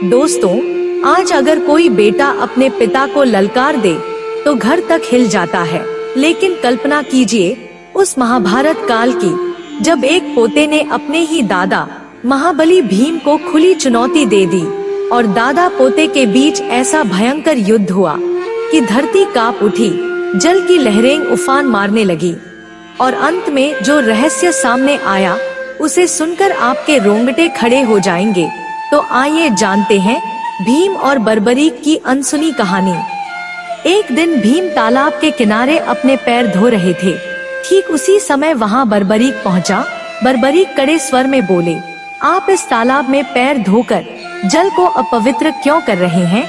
दोस्तों, आज अगर कोई बेटा अपने पिता को ललकार दे तो घर तक हिल जाता है, लेकिन कल्पना कीजिए उस महाभारत काल की, जब एक पोते ने अपने ही दादा महाबली भीम को खुली चुनौती दे दी और दादा पोते के बीच ऐसा भयंकर युद्ध हुआ कि धरती कांप उठी, जल की लहरें उफान मारने लगी और अंत में जो रहस्य सामने आया उसे सुनकर आपके रोंगटे खड़े हो जाएंगे। तो आइए जानते हैं भीम और बर्बरीक की अनसुनी कहानी। एक दिन भीम तालाब के किनारे अपने पैर धो रहे थे। ठीक उसी समय वहां बर्बरीक पहुंचा। बर्बरीक कड़े स्वर में बोले, आप इस तालाब में पैर धोकर जल को अपवित्र क्यों कर रहे हैं?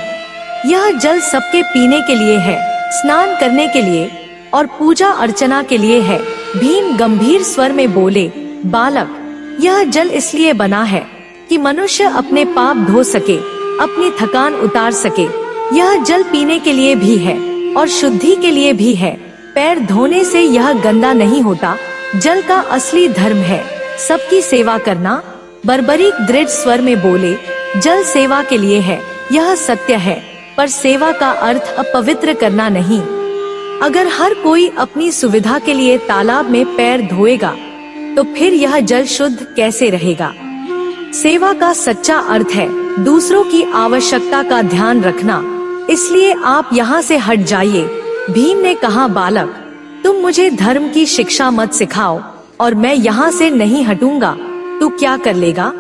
यह जल सबके पीने के लिए है, स्नान करने के लिए और पूजा अर्चना के लिए है। भीम गंभीर स्वर में बोले, बालक, यह जल इसलिए बना है कि मनुष्य अपने पाप धो सके, अपनी थकान उतार सके। यह जल पीने के लिए भी है और शुद्धि के लिए भी है। पैर धोने से यह गंदा नहीं होता। जल का असली धर्म है सबकी सेवा करना। बर्बरीक दृढ़ स्वर में बोले, जल सेवा के लिए है, यह सत्य है, पर सेवा का अर्थ अपवित्र करना नहीं। अगर हर कोई अपनी सुविधा के लिए तालाब में पैर धोएगा तो फिर यह जल शुद्ध कैसे रहेगा? सेवा का सच्चा अर्थ है दूसरों की आवश्यकता का ध्यान रखना। इसलिए आप यहाँ से हट जाइए। भीम ने कहा, बालक, तुम मुझे धर्म की शिक्षा मत सिखाओ और मैं यहाँ से नहीं हटूंगा। तू क्या कर लेगा?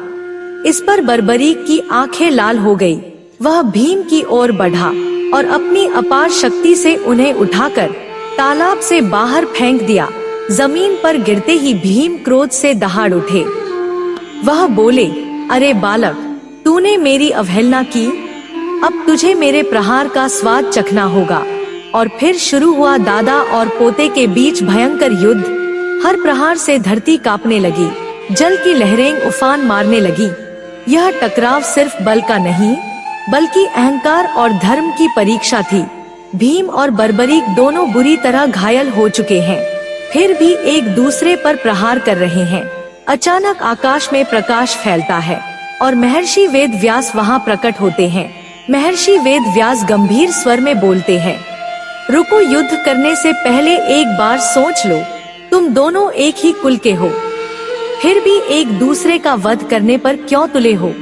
इस पर बर्बरीक की आंखें लाल हो गई। वह भीम की ओर बढ़ा और अपनी अपार शक्ति से उन्हें उठाकर तालाब से बाहर फेंक दिया। जमीन पर गिरते ही भीम क्रोध से दहाड़ उठे। वह बोले, अरे बालक, तूने मेरी अवहेलना की, अब तुझे मेरे प्रहार का स्वाद चखना होगा। और फिर शुरू हुआ दादा और पोते के बीच भयंकर युद्ध। हर प्रहार से धरती कांपने लगी, जल की लहरें उफान मारने लगी। यह टकराव सिर्फ बल का नहीं बल्कि अहंकार और धर्म की परीक्षा थी। भीम और बर्बरीक दोनों बुरी तरह घायल हो चुके हैं, फिर भी एक दूसरे पर प्रहार कर रहे हैं। अचानक आकाश में प्रकाश फैलता है और महर्षि वेद व्यास वहां प्रकट होते हैं। महर्षि वेद व्यास गंभीर स्वर में बोलते हैं, रुको, युद्ध करने से पहले एक बार सोच लो, तुम दोनों एक ही कुल के हो, फिर भी एक दूसरे का वध करने पर क्यों तुले हो?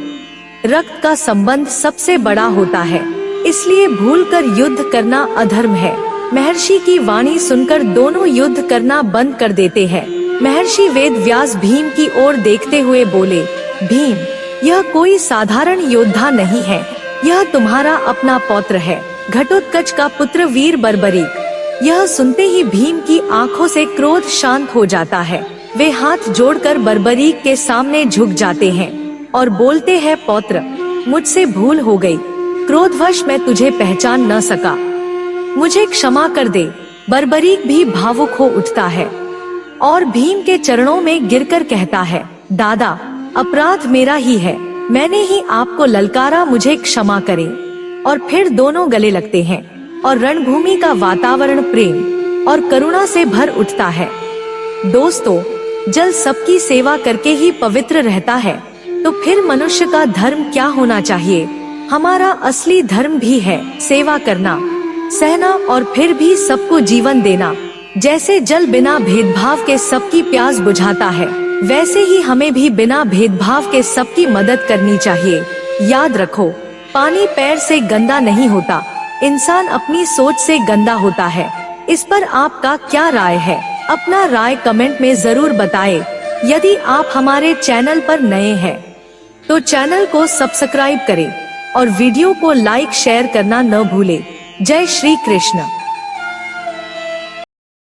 रक्त का संबंध सबसे बड़ा होता है, इसलिए भूलकर युद्ध करना अधर्म है। महर्षि की वाणी सुनकर दोनों युद्ध करना बंद कर देते हैं। महर्षि वेद व्यास भीम की ओर देखते हुए बोले, भीम, यह कोई साधारण योद्धा नहीं है, यह तुम्हारा अपना पौत्र है, घटोत्कच का पुत्र वीर बर्बरीक। यह सुनते ही भीम की आंखों से क्रोध शांत हो जाता है। वे हाथ जोड़कर बर्बरीक के सामने झुक जाते हैं और बोलते हैं, पौत्र, मुझसे भूल हो गई, क्रोधवश मैं तुझे पहचान न सका, मुझे क्षमा कर दे। बर्बरीक भी भावुक हो उठता है और भीम के चरणों में गिरकर कहता है, दादा, अपराध मेरा ही है, मैंने ही आपको ललकारा, मुझे क्षमा करें। और फिर दोनों गले लगते हैं और रणभूमि का वातावरण प्रेम और करुणा से भर उठता है। दोस्तों, जल सबकी सेवा करके ही पवित्र रहता है, तो फिर मनुष्य का धर्म क्या होना चाहिए? हमारा असली धर्म भी है सेवा करना, सहना और फिर भी सबको जीवन देना। जैसे जल बिना भेदभाव के सबकी प्यास बुझाता है, वैसे ही हमें भी बिना भेदभाव के सबकी मदद करनी चाहिए। याद रखो, पानी पैर से गंदा नहीं होता, इंसान अपनी सोच से गंदा होता है। इस पर आपका क्या राय है? अपना राय कमेंट में जरूर बताएं। यदि आप हमारे चैनल पर नए हैं तो चैनल को सब्सक्राइब करें और वीडियो को लाइक शेयर करना न भूलें। जय श्री कृष्ण।